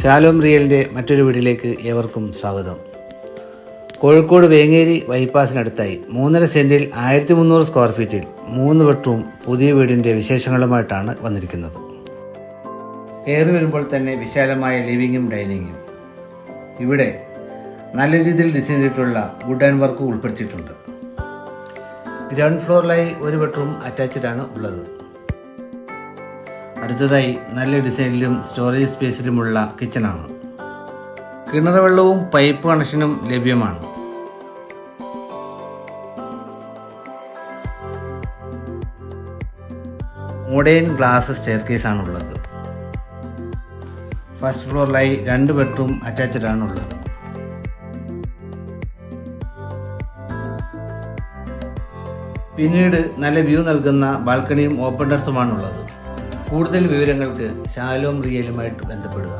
Shalom റിയലിൻ്റെ മറ്റൊരു വീഡിയോയിലേക്ക് ഏവർക്കും സ്വാഗതം. കോഴിക്കോട് വേങ്ങേരി ബൈപ്പാസിനടുത്തായി 3.5 സെൻറ്റിൽ 1300 സ്ക്വയർ ഫീറ്റിൽ 3 ബെഡ്റൂം പുതിയ വീടിൻ്റെ വിശേഷങ്ങളുമായിട്ടാണ് വന്നിരിക്കുന്നത്. കയറി വരുമ്പോൾ തന്നെ വിശാലമായ ലിവിങ്ങും ഡൈനിങ്ങും. ഇവിടെ നല്ല രീതിയിൽ ഡിസൈൻ ചെയ്തിട്ടുള്ള വുഡ് ആൻഡ് വർക്ക് ഉൾപ്പെടുത്തിയിട്ടുണ്ട്. ഗ്രൗണ്ട് ഫ്ലോറിലായി 1 ബെഡ്റൂം അറ്റാച്ച്ഡ് ആണ് ഉള്ളത്. അടുത്തതായി നല്ല ഡിസൈനിലും സ്റ്റോറേജ് സ്പേസിലുമുള്ള കിച്ചണാണ്. കിണർ വെള്ളവും പൈപ്പ് കണക്ഷനും ലഭ്യമാണ്. മോഡേൺ ഗ്ലാസ് സ്റ്റെയർകേസ് ആണുള്ളത്. ഫസ്റ്റ് ഫ്ലോറിലായി 2 ബെഡ്റൂം അറ്റാച്ച്ഡ് ആണുള്ളത്. പിന്നീട് നല്ല വ്യൂ നൽകുന്ന ബാൽക്കണിയും ഓപ്പൺ ടെറസുമാണുള്ളത്. കൂടുതൽ വിവരങ്ങൾക്ക് ഷാലോം റിയലുമായിട്ട് ബന്ധപ്പെടുക.